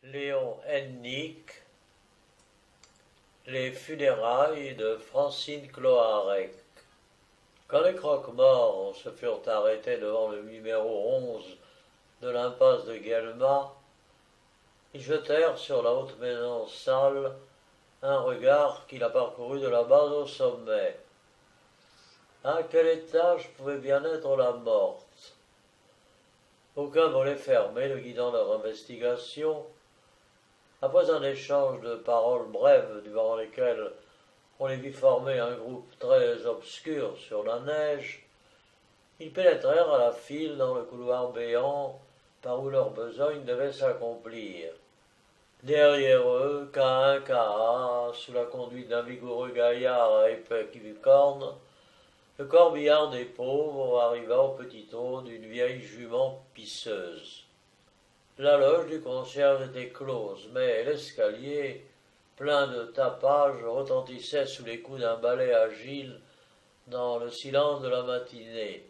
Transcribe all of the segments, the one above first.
Léon Hennick, les funérailles de Francine Cloarec. Quand les croque-morts se furent arrêtés devant le numéro 11 de l'impasse de Guelmas, ils jetèrent sur la haute maison sale un regard qui la parcourut de la base au sommet. À quel étage pouvait bien être la morte? Aucun volet fermé ne guidant leur investigation. Après un échange de paroles brèves durant lesquelles on les vit former un groupe très obscur sur la neige, ils pénétrèrent à la file dans le couloir béant par où leur besogne devait s'accomplir. Derrière eux, K1, K.A., sous la conduite d'un vigoureux gaillard à épais cornes, le corbillard des pauvres arriva au petit trot d'une vieille jument pisseuse. La loge du concierge était close, mais l'escalier, plein de tapage, retentissait sous les coups d'un balai agile dans le silence de la matinée.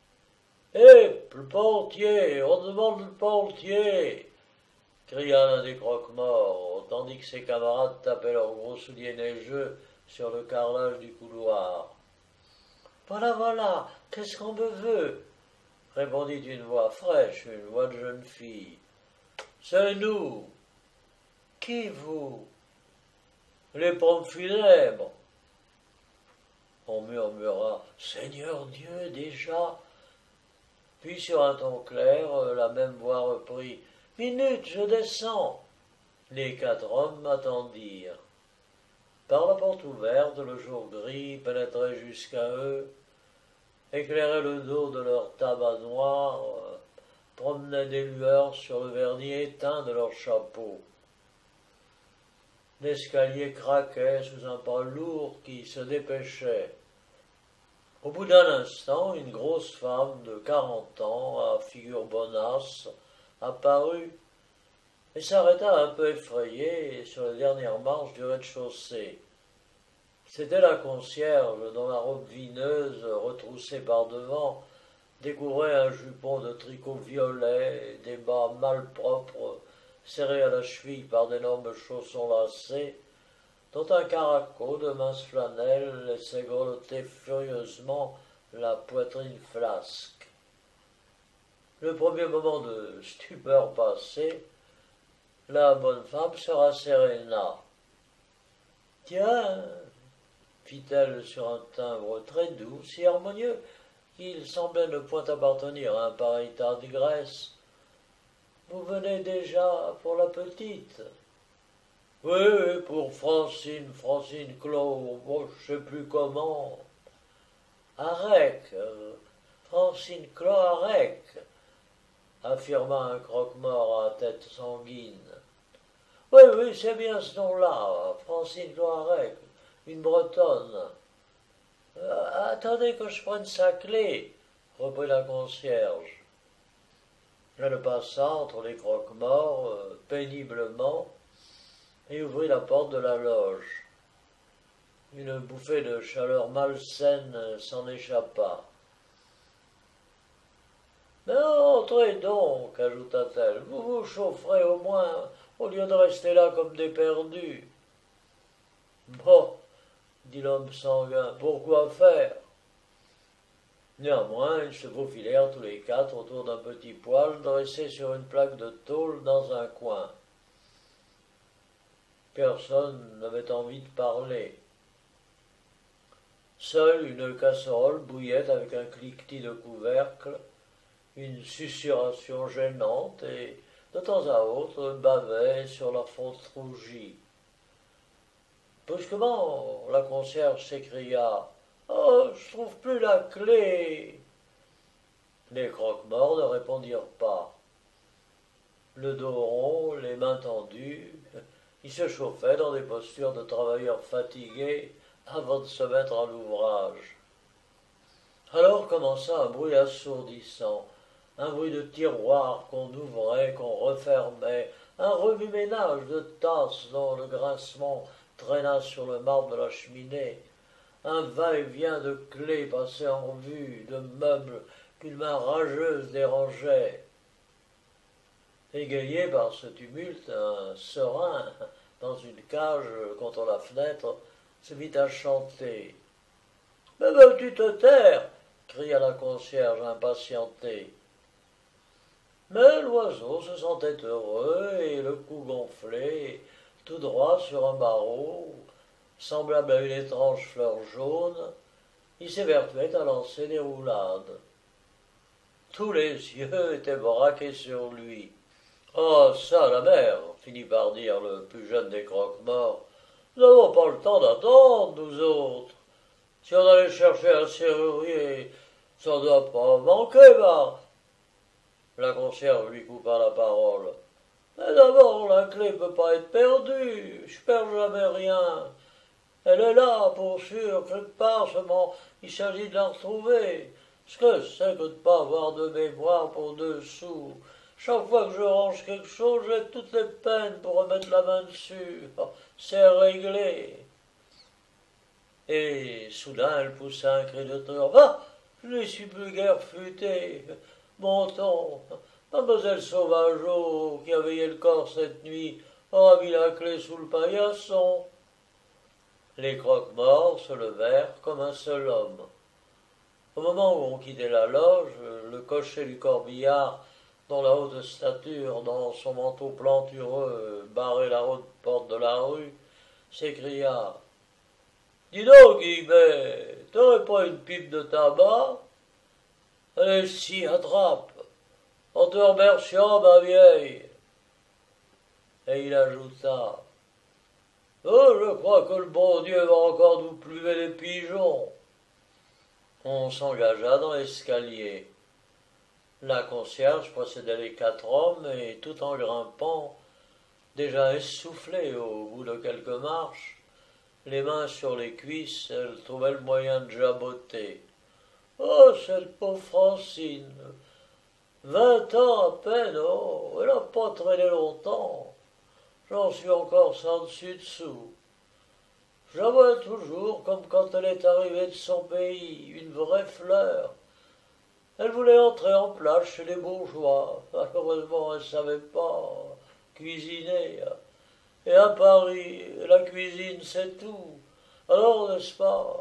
« Hé, le portier, on demande le portier !» cria l'un des croque-morts, tandis que ses camarades tapaient leurs gros souliers neigeux sur le carrelage du couloir. « Voilà, voilà, qu'est-ce qu'on me veut ?» répondit une voix fraîche, une voix de jeune fille. « C'est nous !»« Qui, vous ?»« Les pompes funèbres !» On murmura « Seigneur Dieu, déjà !» Puis sur un ton clair, la même voix reprit « Minute, je descends !» Les 4 hommes attendirent. Par la porte ouverte, le jour gris pénétrait jusqu'à eux, éclairait le dos de leur tabac noir, promenait des lueurs sur le vernis éteint de leurs chapeaux. L'escalier craquait sous un pas lourd qui se dépêchait. Au bout d'un instant, une grosse femme de 40 ans, à figure bonasse, apparut et s'arrêta un peu effrayée sur les dernières marches du rez-de-chaussée. C'était la concierge dont la robe vineuse, retroussée par devant, découvrait un jupon de tricot violet et des bas malpropres serrés à la cheville par d'énormes chaussons lacés, dont un caraco de mince flanelle laissait grelotter furieusement la poitrine flasque. Le premier moment de stupeur passé, la bonne femme se rasséréna. « Tiens !» fit-elle sur un timbre très doux, si harmonieux qu'il semblait ne point appartenir à un pareil tas de graisse. « Vous venez déjà pour la petite ?»« Oui, pour Francine Clos, je sais plus comment. »« Arec, Francine Clos Arec » affirma un croque-mort à tête sanguine. « Oui, c'est bien ce nom-là, Francine Clos Arec, une bretonne. »« Attendez que je prenne sa clé, » reprit la concierge. Elle passa entre les croque-morts, péniblement, et ouvrit la porte de la loge. Une bouffée de chaleur malsaine s'en échappa. « Mais entrez donc, ajouta-t-elle, vous vous chaufferez au moins, au lieu de rester là comme des perdus. »« Bon, dit l'homme sanguin, pourquoi faire ?» Néanmoins, ils se faufilèrent tous les 4 autour d'un petit poêle dressé sur une plaque de tôle dans un coin. Personne n'avait envie de parler. Seule une casserole bouillait avec un cliquetis de couvercle, une susurration gênante et, de temps à autre, bavait sur la fonte rougie. Brusquement, la concierge s'écria « Oh, je trouve plus la clé !» Les croque-morts ne répondirent pas. Le dos rond, les mains tendues, ils se chauffaient dans des postures de travailleurs fatigués avant de se mettre à l'ouvrage. Alors commença un bruit assourdissant, un bruit de tiroirs qu'on ouvrait, qu'on refermait, un remue-ménage de tasses dont le grincement traîna sur le marbre de la cheminée, un va-et-vient de clés passées en vue, de meubles qu'une main rageuse dérangeait. égayé par ce tumulte, un serein, dans une cage contre la fenêtre, se mit à chanter. « Mais veux-tu te taire » cria la concierge impatientée. Mais l'oiseau se sentait heureux et le cou gonflé, tout droit sur un barreau, semblable à une étrange fleur jaune, il s'évertuait à lancer des roulades. Tous les yeux étaient braqués sur lui. « Oh, ça, la mère !» finit par dire le plus jeune des croque-morts. « Nous n'avons pas le temps d'attendre, nous autres. Si on allait chercher un serrurier, ça ne doit pas manquer, bah !» La concierge lui coupa la parole. « Mais d'abord, la clé ne peut pas être perdue. Je perds jamais rien. Elle est là, pour sûr, quelque part, seulement il s'agit de la retrouver. Ce que c'est que de ne pas avoir de mémoire pour 2 sous. Chaque fois que je range quelque chose, j'ai toutes les peines pour remettre la main dessus. Oh, c'est réglé. » Et soudain, elle poussa un cri de triomphe. « Ah, je n'y suis plus guère futée. Montons. Mademoiselle Sauvageot, qui a veillé le corps cette nuit, aura mis la clé sous le paillasson. » Les croque-morts se levèrent comme un seul homme. Au moment où on quittait la loge, le cocher du corbillard, dont la haute stature, dans son manteau plantureux, barrait la haute porte de la rue, s'écria « Dis donc, Guillemette, t'aurais pas une pipe de tabac ?» « Allez, si, attrape. En te remerciant, ma vieille. » Et il ajouta « Oh, je crois que le bon Dieu va encore nous plumer les pigeons. » On s'engagea dans l'escalier. La concierge précédait les 4 hommes et, tout en grimpant, déjà essoufflée au bout de quelques marches, les mains sur les cuisses, elle trouvait le moyen de jaboter. « Oh, cette pauvre Francine 20 ans à peine, oh, elle n'a pas traîné longtemps. J'en suis encore sans dessus-dessous. Je la vois toujours comme quand elle est arrivée de son pays, une vraie fleur. Elle voulait entrer en place chez les bourgeois. Malheureusement, elle ne savait pas cuisiner. Et à Paris, la cuisine, c'est tout. Alors, n'est-ce pas,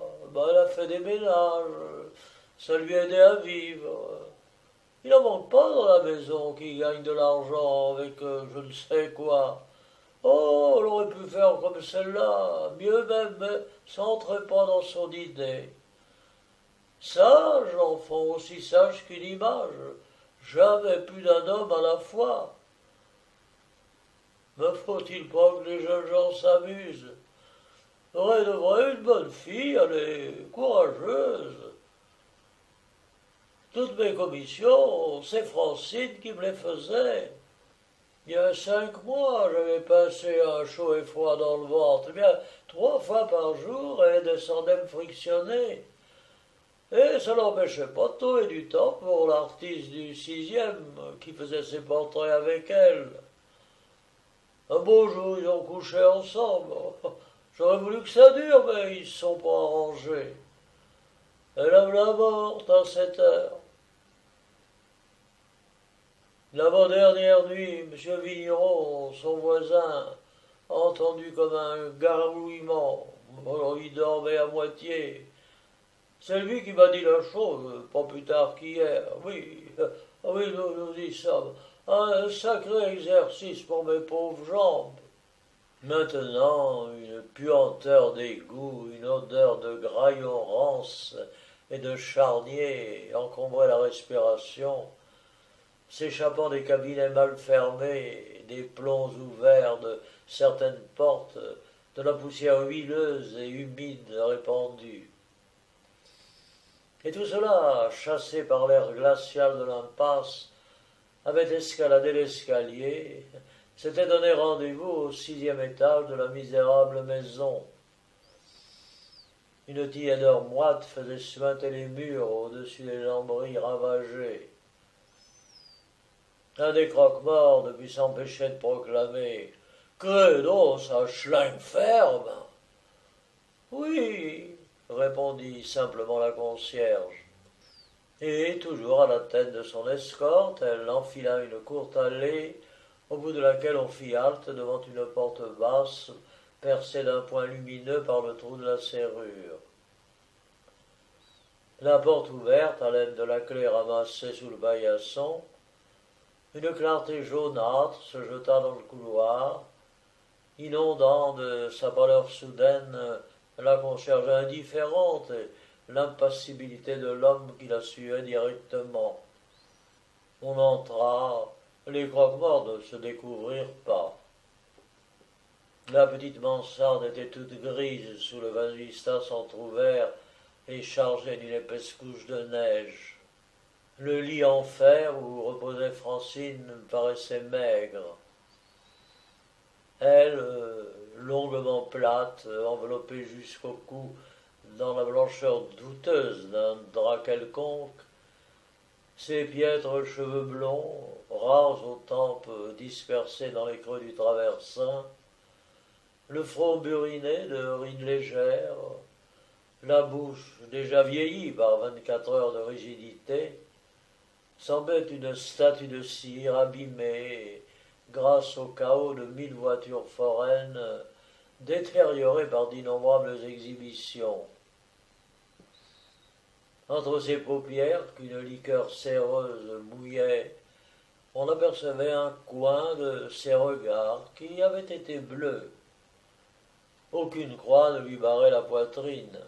elle a fait des ménages, ça lui a aidé à vivre. Il n'en manque pas dans la maison qui gagne de l'argent avec je ne sais quoi. Oh, elle aurait pu faire comme celle-là, mieux même, mais ça n'entrait pas dans son idée. Sage, l'enfant, aussi sage qu'une image, jamais plus d'un homme à la fois. Mais faut-il pas que les jeunes gens s'amusent? Aurait de vrai une bonne fille, elle est courageuse. Toutes mes commissions, c'est Francine qui me les faisait. Il y a 5 mois, j'avais passé un chaud et froid dans le ventre. Eh bien, 3 fois par jour, elle descendait me frictionner. Et ça n'empêchait pas de trouver du temps pour l'artiste du 6e qui faisait ses portraits avec elle. Un beau jour, ils ont couché ensemble. J'aurais voulu que ça dure, mais ils ne se sont pas arrangés. Elle a la morte à 7 heures. L'avant-dernière nuit, M. Vigneron, son voisin, a entendu comme un gargouillement. Alors, il dormait à moitié. C'est lui qui m'a dit la chose, pas plus tard qu'hier. Oui, oui, nous dit ça. Un sacré exercice pour mes pauvres jambes. Maintenant, une puanteur d'égout, une odeur de graillon rance et de charnier encombrait la respiration, s'échappant des cabinets mal fermés, des plombs ouverts de certaines portes, de la poussière huileuse et humide répandue. Et tout cela, chassé par l'air glacial de l'impasse, avait escaladé l'escalier, s'était donné rendez-vous au 6e étage de la misérable maison. Une tiédeur moite faisait suinter les murs au-dessus des lambris ravagés. Un des croque-morts ne put s'empêcher de proclamer « Credo, ça schlingue ferme !» « Oui, » répondit simplement la concierge. Et, toujours à la tête de son escorte, elle enfila une courte allée au bout de laquelle on fit halte devant une porte basse, percée d'un point lumineux par le trou de la serrure. La porte ouverte à l'aide de la clé ramassée sous le paillasson, une clarté jaunâtre se jeta dans le couloir, inondant de sa pâleur soudaine la concierge indifférente et l'impassibilité de l'homme qui la suivait directement. On entra, les croque-morts ne se découvrirent pas. La petite mansarde était toute grise sous le vasistas entrouvert et chargé d'une épaisse couche de neige. Le lit en fer où reposait Francine paraissait maigre. Elle, longuement plate, enveloppée jusqu'au cou dans la blancheur douteuse d'un drap quelconque, ses piètres cheveux blonds, rares aux tempes dispersés dans les creux du traversin, le front buriné de rides légères, la bouche déjà vieillie par 24 heures de rigidité, semblait une statue de cire abîmée grâce au chaos de 1000 voitures foraines détériorées par d'innombrables exhibitions. Entre ses paupières, qu'une liqueur céreuse mouillait, on apercevait un coin de ses regards qui avaient été bleus. Aucune croix ne lui barrait la poitrine.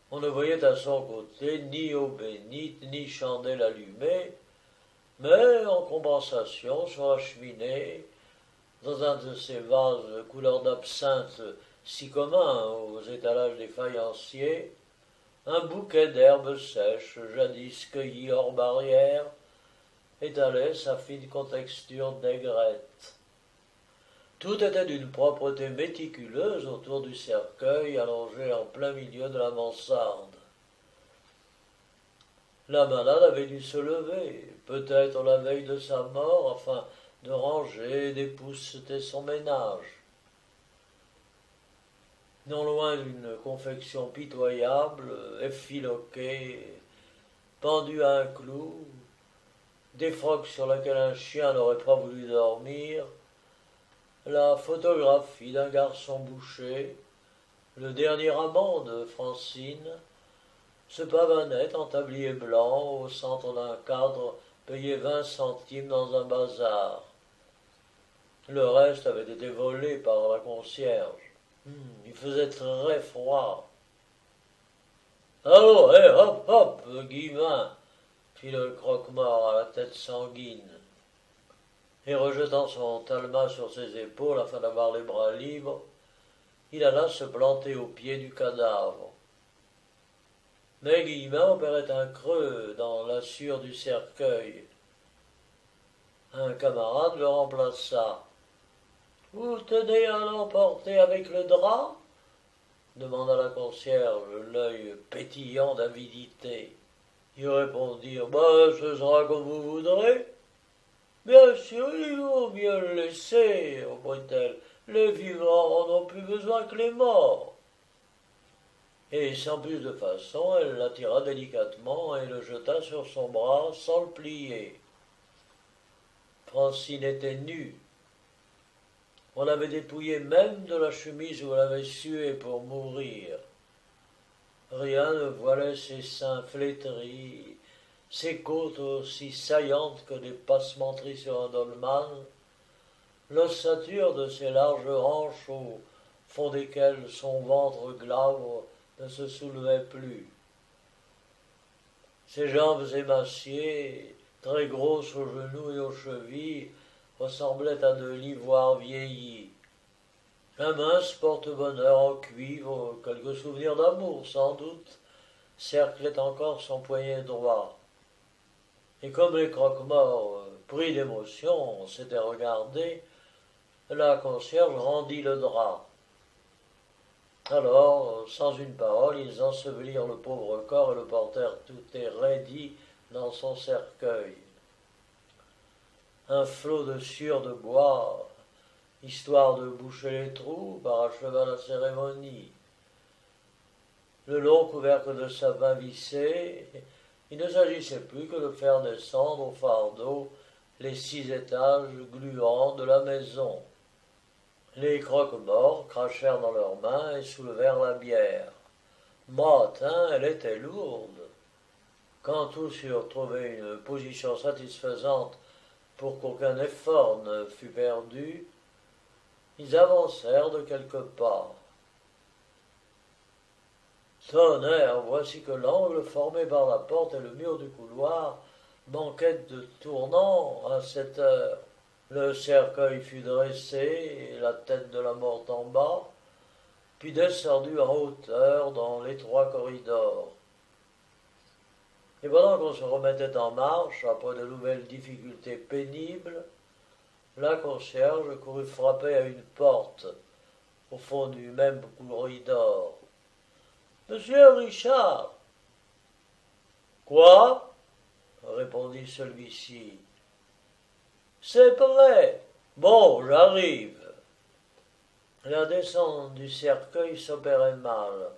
On ne voyait à son côté ni eau bénite, ni chandelle allumée, mais en compensation, sur la cheminée, dans un de ces vases couleur d'absinthe si communs aux étalages des faïenciers, un bouquet d'herbes sèches, jadis cueillies hors barrière, étalait sa fine contexture d'aigrette. Tout était d'une propreté méticuleuse autour du cercueil allongé en plein milieu de la mansarde. La malade avait dû se lever, peut-être la veille de sa mort, afin de ranger et d'épousseter son ménage. Non loin d'une confection pitoyable, effiloquée, pendue à un clou, défroque sur laquelle un chien n'aurait pas voulu dormir, la photographie d'un garçon bouché, le dernier amant de Francine, se pavanait en tablier blanc au centre d'un cadre payé 20 centimes dans un bazar. Le reste avait été volé par la concierge. Il faisait très froid. « Allô, hé, hop, hop, Guillemin !» fit le croque-mort à la tête sanguine. Et rejetant son talma sur ses épaules afin d'avoir les bras libres, il alla se planter au pied du cadavre. Mais Guillemin opérait un creux dans l'assure du cercueil. Un camarade le remplaça. « Vous tenez à l'emporter avec le drap ?» demanda la concierge, l'œil pétillant d'avidité. Ils répondirent « Ce sera comme vous voudrez. » « Bien sûr, il vaut mieux le laisser, reprit-elle. Les vivants n'en ont plus besoin que les morts. » Et sans plus de façon, elle l'attira délicatement et le jeta sur son bras sans le plier. Francine était nue. On l'avait dépouillée même de la chemise où elle avait sué pour mourir. Rien ne voilait ses seins flétris, ses côtes aussi saillantes que des passementeries sur un dolman, l'ossature de ses larges hanches au fond desquelles son ventre glabre ne se soulevait plus. Ses jambes émaciées, très grosses aux genoux et aux chevilles, ressemblaient à de l'ivoire vieilli. Un mince porte-bonheur en cuivre, quelque souvenir d'amour sans doute, cerclait encore son poignet droit. Et comme les croque-morts, pris d'émotion, s'étaient regardés, la concierge rendit le drap. Alors, sans une parole, ils ensevelirent le pauvre corps et le portèrent tout raidi dans son cercueil. Un flot de sueur de bois, histoire de boucher les trous, paracheva la cérémonie. Le long couvercle de sapin vissé, il ne s'agissait plus que de faire descendre au fardeau les 6 étages gluants de la maison. Les croque-morts crachèrent dans leurs mains et soulevèrent la bière. Matin, elle était lourde. Quand tous eurent trouvé une position satisfaisante pour qu'aucun effort ne fût perdu, ils avancèrent de quelques pas. Tonnerre, voici que l'angle formé par la porte et le mur du couloir manquait de tournant à cette heure. Le cercueil fut dressé et la tête de la morte en bas, puis descendu en hauteur dans l'étroit corridor. Et pendant qu'on se remettait en marche, après de nouvelles difficultés pénibles, la concierge courut frapper à une porte, au fond du même corridor. « Monsieur Richard !»« Quoi ?» répondit celui-ci. « C'est prêt. Bon, j'arrive. » La descente du cercueil s'opérait mal.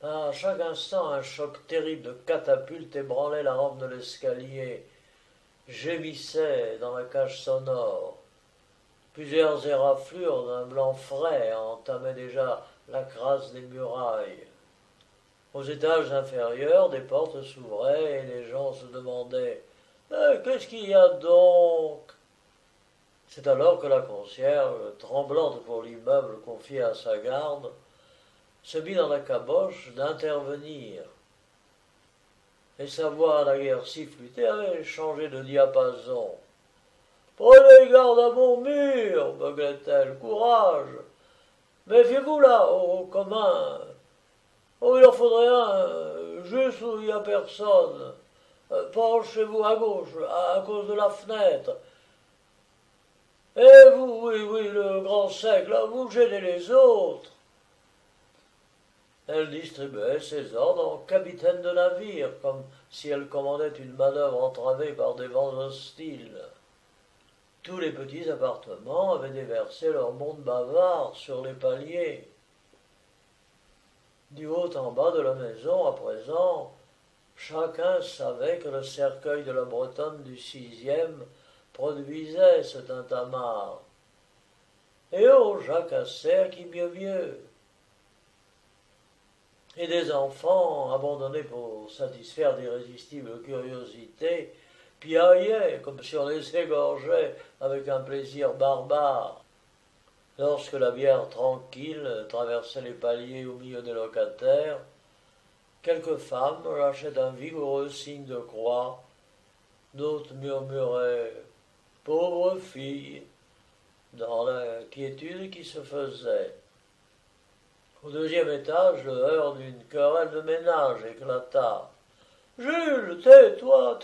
À chaque instant, un choc terrible de catapulte ébranlait la rampe de l'escalier, gémissait dans la cage sonore. Plusieurs éraflures d'un blanc frais entamaient déjà la crasse des murailles. Aux étages inférieurs, des portes s'ouvraient et les gens se demandaient « Qu'est-ce qu'il y a donc ?» C'est alors que la concierge, tremblante pour l'immeuble confié à sa garde, se mit dans la caboche d'intervenir. Et sa voix, naguère si flûtée, avait changé de diapason. « Prenez garde à mon mur, beuglait-elle, courage. Méfiez-vous là, au commun. Oh, il en faudrait un, juste où il n'y a personne. Penchez-vous à gauche, à cause de la fenêtre. Et vous, oui, le grand sec, là, vous gênez les autres. » Elle distribuait ses ordres en capitaine de navire, comme si elle commandait une manœuvre entravée par des vents hostiles. Tous les petits appartements avaient déversé leur monde bavard sur les paliers. Du haut en bas de la maison, à présent, chacun savait que le cercueil de la Bretonne du 6e produisait ce tintamarre. Et oh, jacassaient qui mieux. Et des enfants, abandonnés pour satisfaire d'irrésistibles curiosités, piaillaient comme si on les égorgeait avec un plaisir barbare. Lorsque la bière tranquille traversait les paliers au milieu des locataires, quelques femmes lâchaient un vigoureux signe de croix, d'autres murmuraient « Pauvre fille !» dans la quiétude qui se faisait. Au 2e étage, le heurt d'une querelle de ménage éclata. « Jules, tais-toi,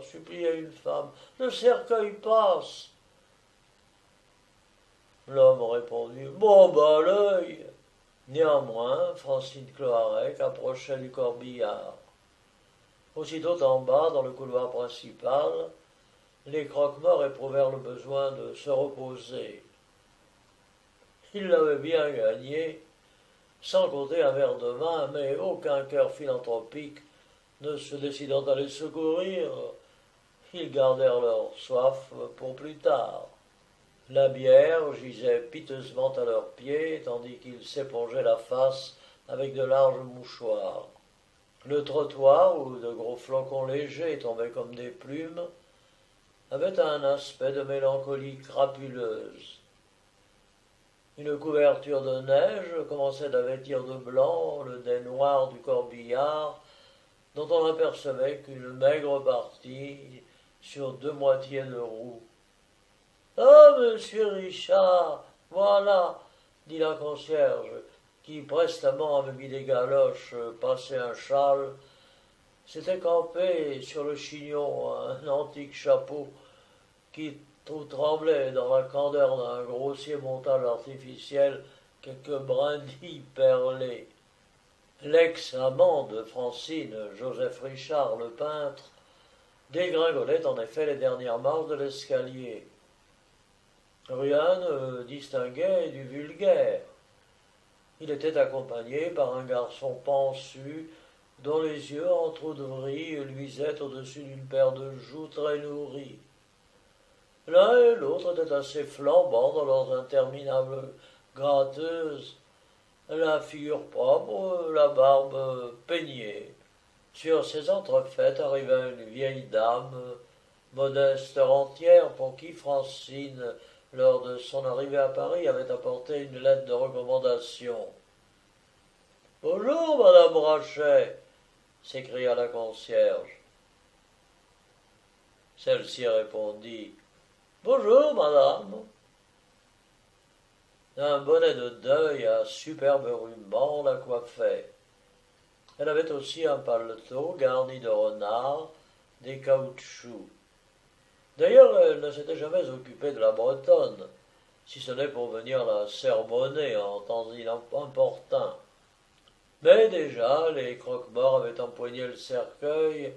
suppliait une femme, le cercueil passe. » L'homme répondit « Bon, bas l'œil !» Néanmoins, Francine Cloarec approchait du corbillard. Aussitôt en bas, dans le couloir principal, les croque-morts éprouvèrent le besoin de se reposer. Ils l'avaient bien gagné, sans compter un verre de vin, mais aucun cœur philanthropique ne se décidant à les secourir, ils gardèrent leur soif pour plus tard. La bière gisait piteusement à leurs pieds, tandis qu'ils s'épongeaient la face avec de larges mouchoirs. Le trottoir, où de gros flocons légers tombaient comme des plumes, avait un aspect de mélancolie crapuleuse. Une couverture de neige commençait à vêtir de blanc le dais noir du corbillard, dont on n'apercevait qu'une maigre partie sur 2 moitiés de roue. « Ah, monsieur Richard, voilà !» dit la concierge, qui prestement avait mis des galoches, passé un châle, s'était campé sur le chignon un antique chapeau qui tout tremblait dans la candeur d'un grossier montage artificiel, quelques brindilles perlées. L'ex-amant de Francine, Joseph Richard, le peintre, dégringolait en effet les dernières marches de l'escalier. Rien ne distinguait du vulgaire. Il était accompagné par un garçon pansu dont les yeux entr'ouvris luisaient au-dessus d'une paire de joues très nourries. L'un et l'autre étaient assez flambants dans leurs interminables gratteuses, la figure propre, la barbe peignée. Sur ces entrefaites arriva une vieille dame, modeste rentière, pour qui Francine, lors de son arrivée à Paris, avait apporté une lettre de recommandation. « Bonjour, madame Brachet !» s'écria la concierge. Celle-ci répondit « Bonjour, madame !» Un bonnet de deuil à superbe ruban la coiffait. Elle avait aussi un paletot garni de renards, des caoutchoucs. D'ailleurs, elle ne s'était jamais occupée de la Bretonne, si ce n'est pour venir la sermonner en temps importun. Mais déjà, les croque-morts avaient empoigné le cercueil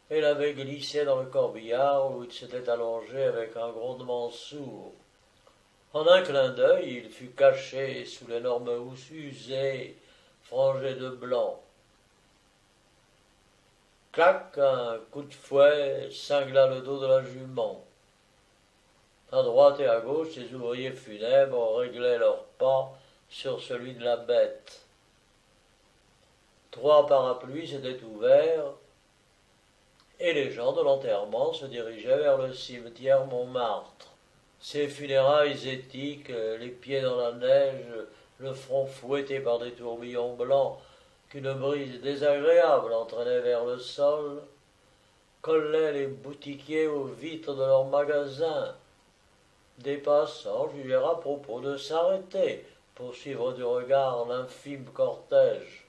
et l'avaient glissé dans le corbillard où il s'était allongé avec un grondement sourd. En un clin d'œil, il fut caché sous l'énorme housse usée, frangée de blanc. Clac, un coup de fouet cingla le dos de la jument. À droite et à gauche, les ouvriers funèbres réglaient leurs pas sur celui de la bête. 3 parapluies s'étaient ouverts, et les gens de l'enterrement se dirigeaient vers le cimetière Montmartre. Ces funérailles éthiques, les pieds dans la neige, le front fouetté par des tourbillons blancs, qu'une brise désagréable entraînait vers le sol, collaient les boutiquiers aux vitres de leurs magasins. Des passants jugèrent à propos de s'arrêter pour suivre du regard l'infime cortège.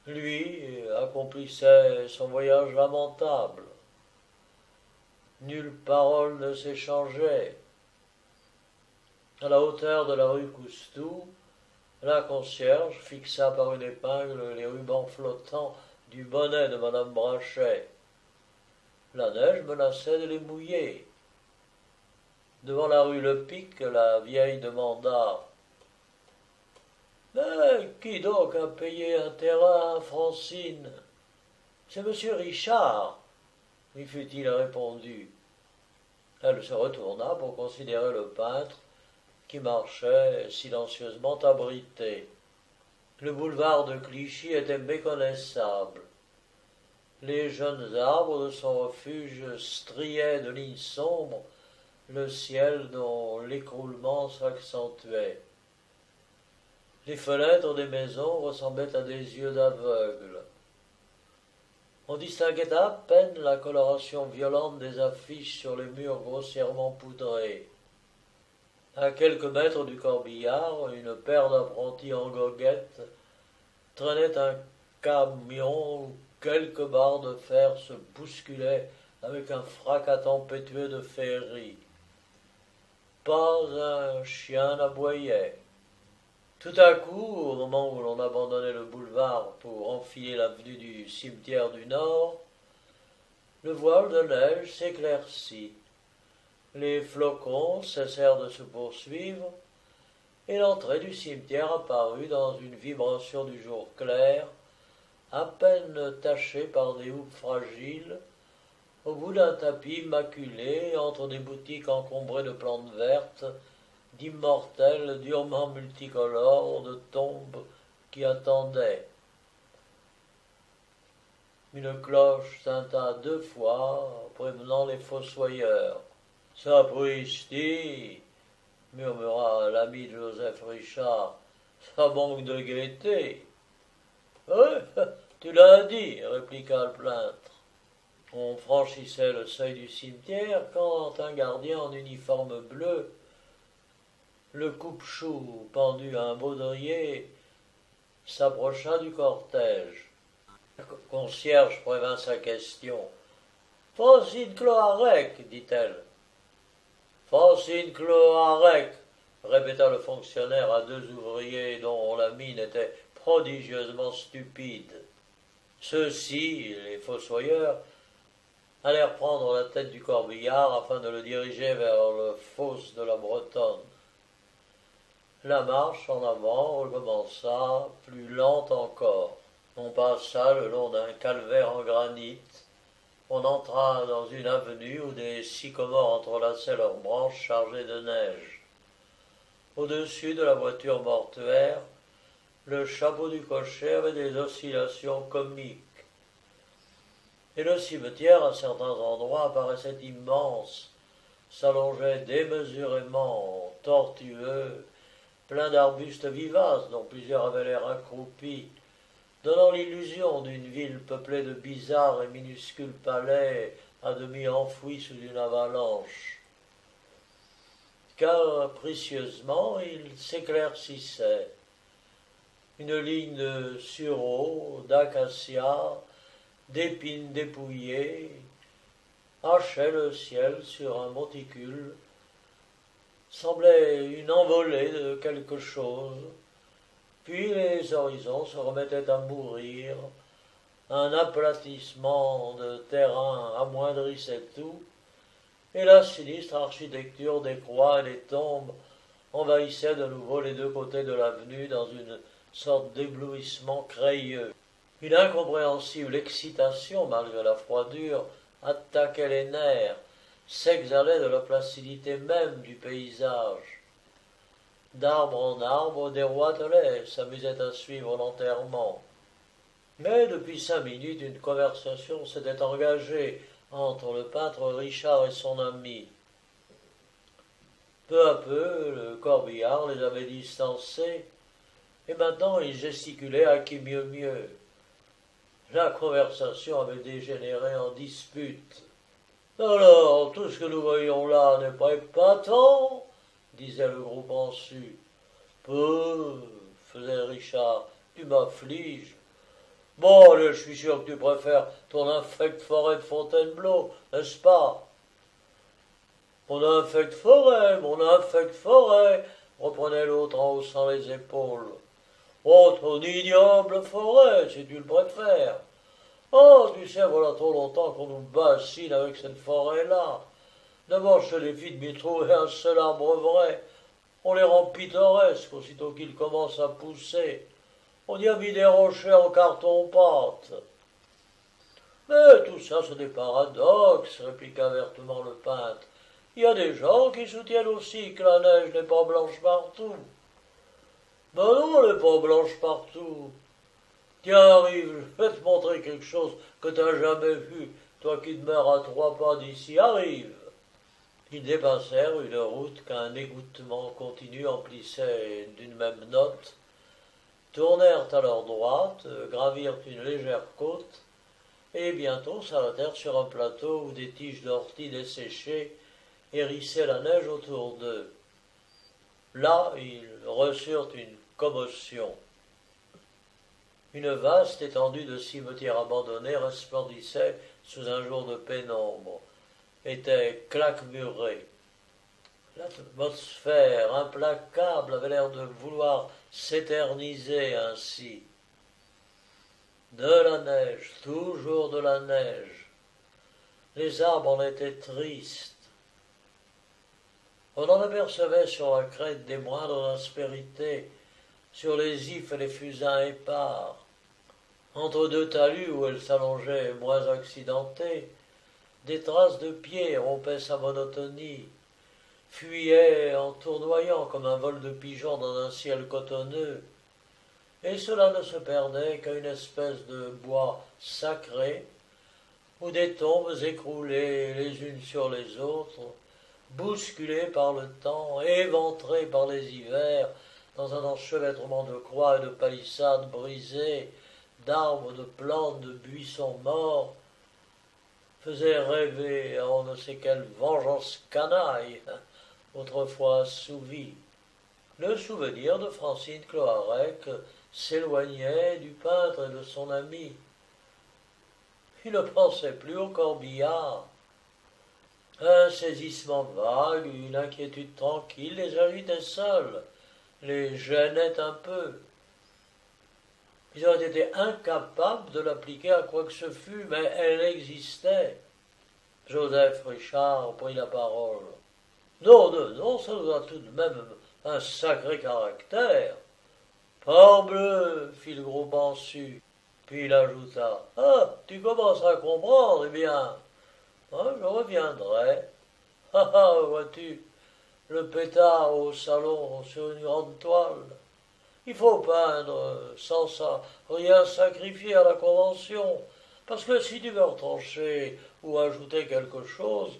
Lui accomplissait son voyage lamentable. Nulle parole ne s'échangeait. À la hauteur de la rue Coustou, la concierge fixa par une épingle les rubans flottants du bonnet de madame Brachet. La neige menaçait de les mouiller. Devant la rue Le Pic, la vieille demanda « Mais qui donc a payé un terrain à Francine ?»« C'est monsieur Richard, » lui fut-il répondu. Elle se retourna pour considérer le peintre qui marchait silencieusement abrité. Le boulevard de Clichy était méconnaissable. Les jeunes arbres de son refuge striaient de lignes sombres le ciel dont l'écroulement s'accentuait. Les fenêtres des maisons ressemblaient à des yeux d'aveugles. On distinguait à peine la coloration violente des affiches sur les murs grossièrement poudrés. À quelques mètres du corbillard, une paire d'apprentis en goguette traînait un camion où quelques barres de fer se bousculaient avec un fracas tempétueux de féerie. Pas un chien n'aboyait. Tout à coup, au moment où l'on abandonnait le boulevard pour enfiler l'avenue du cimetière du Nord, le voile de neige s'éclaircit. Les flocons cessèrent de se poursuivre, et l'entrée du cimetière apparut dans une vibration du jour clair, à peine tachée par des houppes fragiles, au bout d'un tapis maculé, entre des boutiques encombrées de plantes vertes, d'immortels durement multicolores, de tombes qui attendaient. Une cloche tinta 2 fois, prévenant les fossoyeurs. « Sapristi !» murmura l'ami de Joseph Richard. « Ça manque de gaieté. »« Oui, tu l'as dit, » répliqua le peintre. On franchissait le seuil du cimetière quand un gardien en uniforme bleu, le coupe-chou pendu à un baudrier, s'approcha du cortège. Le concierge prévint sa question. « Francine Cloarec, dit-elle. »« Francine Cloarec, » répéta le fonctionnaire à 2 ouvriers dont la mine était prodigieusement stupide. Ceux-ci, les fossoyeurs, allèrent prendre la tête du corbillard afin de le diriger vers le fosse de la Bretonne. La marche en avant recommença, plus lente encore. On passa le long d'un calvaire en granit. On entra dans une avenue où des sycomores entrelaçaient leurs branches chargées de neige. Au-dessus de la voiture mortuaire, le chapeau du cocher avait des oscillations comiques. Et le cimetière, à certains endroits, paraissait immense, s'allongeait démesurément, tortueux, plein d'arbustes vivaces dont plusieurs avaient l'air accroupis, donnant l'illusion d'une ville peuplée de bizarres et minuscules palais à demi enfouis sous une avalanche. Capricieusement, il s'éclaircissait. Une ligne de sureaux, d'acacias, d'épines dépouillées, hachait le ciel sur un monticule, semblait une envolée de quelque chose, puis les horizons se remettaient à mourir, un aplatissement de terrain amoindrissait tout, et la sinistre architecture des croix et des tombes envahissait de nouveau les deux côtés de l'avenue dans une sorte d'éblouissement crayeux. Une incompréhensible excitation, malgré la froidure, attaquait les nerfs, s'exhalait de la placidité même du paysage. D'arbre en arbre, des roitelets s'amusaient à suivre l'enterrement. Mais depuis 5 minutes, une conversation s'était engagée entre le peintre Richard et son ami. Peu à peu, le corbillard les avait distancés, et maintenant ils gesticulaient à qui mieux mieux. La conversation avait dégénéré en dispute. « Alors, tout ce que nous voyons là n'est pas épatant ?» disait le gros pensu. « Peu, » faisait Richard, « tu m'affliges. Bon, allez, je suis sûr que tu préfères ton infecte forêt de Fontainebleau, n'est-ce pas ?»« Mon infecte forêt, reprenait l'autre en haussant les épaules. Oh, ton ignoble forêt, si tu le préfères. Oh, tu sais, voilà trop longtemps qu'on nous bassine avec cette forêt-là. D'abord, je te défie de m'y trouver un seul arbre vrai. On les rend pittoresques aussitôt qu'ils commencent à pousser. On y a mis des rochers en carton-pâte. Mais tout ça, c'est des paradoxes, répliqua vertement le peintre. Il y a des gens qui soutiennent aussi que la neige n'est pas blanche partout. Ben non, elle n'est pas blanche partout. Tiens, arrive, je vais te montrer quelque chose que t'as jamais vu, toi qui demeures à 3 pas d'ici, arrive. Ils dépassèrent une route qu'un égouttement continu emplissait d'une même note, tournèrent à leur droite, gravirent une légère côte, et bientôt s'arrêtèrent sur un plateau où des tiges d'ortie desséchées hérissaient la neige autour d'eux. Là, ils reçurent une commotion. Une vaste étendue de cimetières abandonnés resplendissait sous un jour de pénombre, était claquemurée. L'atmosphère implacable avait l'air de vouloir s'éterniser ainsi. De la neige, toujours de la neige. Les arbres en étaient tristes. On en apercevait sur la crête des moindres aspérités, sur les ifs et les fusains épars. Entre deux talus où elles s'allongeaient moins accidentées, des traces de pieds rompaient sa monotonie, fuyaient en tournoyant comme un vol de pigeons dans un ciel cotonneux, et cela ne se perdait qu'à une espèce de bois sacré, où des tombes écroulées les unes sur les autres, bousculées par le temps, éventrées par les hivers, dans un enchevêtrement de croix et de palissades brisées, d'arbres, de plantes, de buissons morts, faisaient rêver à on ne sait quelle vengeance canaille, autrefois assouvie. Le souvenir de Francine Cloarec s'éloignait du peintre et de son ami. Il ne pensait plus au corbillard. Un saisissement vague, une inquiétude tranquille les agitait seuls, les gênait un peu. Ils auraient été incapables de l'appliquer à quoi que ce fût, mais elle existait. Joseph Richard prit la parole. Non, non, non, ça nous a tout de même un sacré caractère. Parbleu, fit le gros pensu. Puis il ajouta: Ah, tu commences à comprendre, eh bien, hein, je reviendrai. Ah, ah, vois-tu, le pétard au salon sur une grande toile. Il faut peindre sans ça, rien sacrifier à la convention, parce que si tu veux retrancher ou ajouter quelque chose,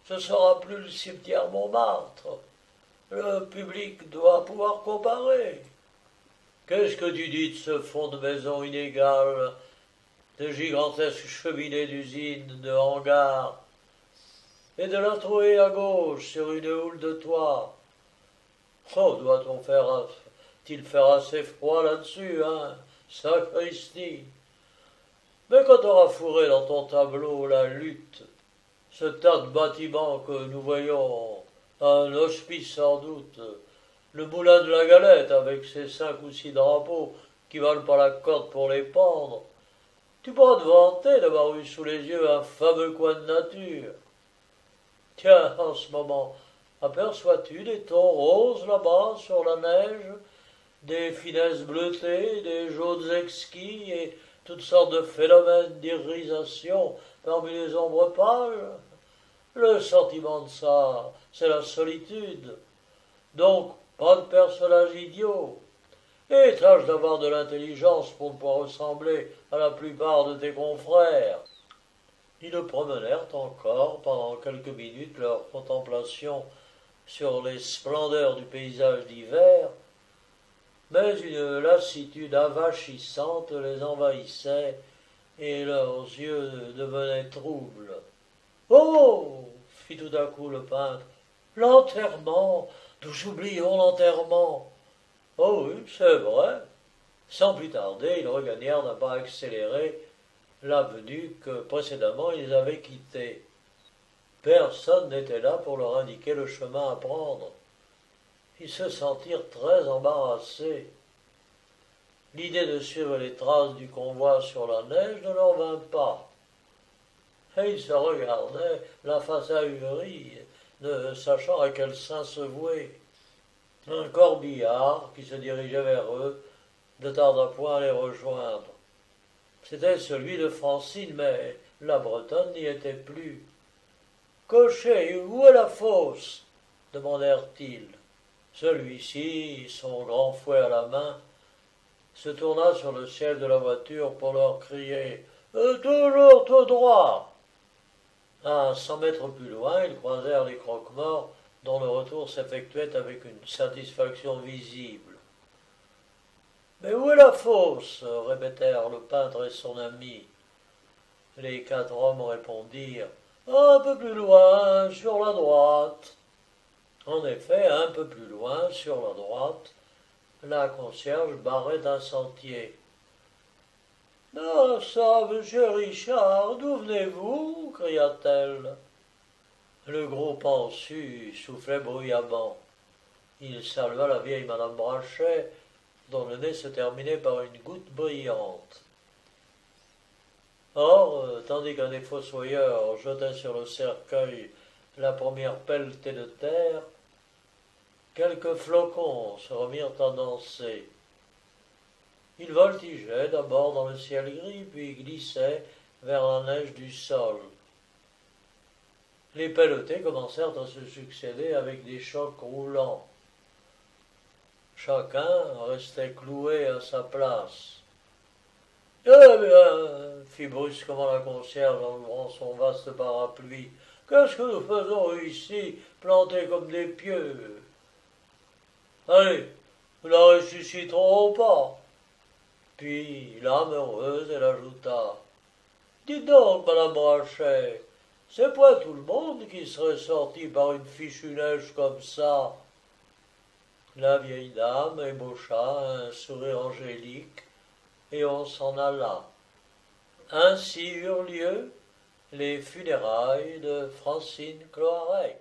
ce sera plus le cimetière Montmartre. Le public doit pouvoir comparer. Qu'est-ce que tu dis de ce fond de maison inégal, de gigantesques cheminées d'usines, de hangars, et de la trouée à gauche sur une houle de toit? Oh, doit-il faire assez froid là-dessus, hein, sacristi? Mais quand t'auras fourré dans ton tableau la lutte, ce tas de bâtiments que nous voyons, un hospice sans doute, le moulin de la Galette avec ses 5 ou 6 drapeaux qui valent pas la corde pour les pendre, tu pourras te vanter d'avoir eu sous les yeux un fameux coin de nature. Tiens, en ce moment, aperçois-tu des tons roses là-bas sur la neige, des finesses bleutées, des jaunes exquis et toutes sortes de phénomènes d'irisation parmi les ombres pâles? Le sentiment de ça, c'est la solitude. Donc, pas de personnage idiot. Et tâche d'avoir de l'intelligence pour ne pas ressembler à la plupart de tes confrères. Ils promenèrent encore pendant quelques minutes leur contemplation sur les splendeurs du paysage d'hiver, mais une lassitude avachissante les envahissait et leurs yeux devenaient troubles. Oh, fit tout à coup le peintre, l'enterrement, nous oublions l'enterrement. Oh oui, c'est vrai. Sans plus tarder, ils regagnèrent d'un pas accéléré l'avenue que précédemment ils avaient quittée. Personne n'était là pour leur indiquer le chemin à prendre. Ils se sentirent très embarrassés. L'idée de suivre les traces du convoi sur la neige ne leur vint pas. Et ils se regardaient, la face ahurie, ne sachant à quel saint se vouer. Un corbillard, qui se dirigeait vers eux, ne tarda point à les rejoindre. C'était celui de Francine, mais la Bretonne n'y était plus. « Cocher, où est la fosse ?» demandèrent-ils. Celui-ci, son grand fouet à la main, se tourna sur le ciel de la voiture pour leur crier « Toujours tout droit !» À 100 mètres plus loin, ils croisèrent les croque-morts dont le retour s'effectuait avec une satisfaction visible. « Mais où est la fosse ?» répétèrent le peintre et son ami. Les 4 hommes répondirent « Un peu plus loin, sur la droite. » En effet, un peu plus loin, sur la droite, la concierge barrait un sentier. « Ah ça, monsieur Richard, d'où venez-vous » cria-t-elle. Le gros pansu soufflait bruyamment. Il salua la vieille madame Brachet, dont le nez se terminait par une goutte brillante. Or, tandis qu'un des fossoyeurs jetait sur le cercueil la première pelletée de terre, quelques flocons se remirent à danser. Ils voltigeaient d'abord dans le ciel gris, puis glissaient vers la neige du sol. Les pelletées commencèrent à se succéder avec des chocs roulants. Chacun restait cloué à sa place. « Eh bien, fit brusquement la concierge en ouvrant son vaste parapluie, qu'est-ce que nous faisons ici, plantés comme des pieux? Allez, nous la ressusciterons pas. » Puis, l'âme heureuse, elle ajouta: « Dites donc, madame Brachet, c'est pas tout le monde qui serait sorti par une fichue neige comme ça. » La vieille dame ébaucha un sourire angélique, et on s'en alla. Ainsi eurent lieu les funérailles de Francine Cloarec.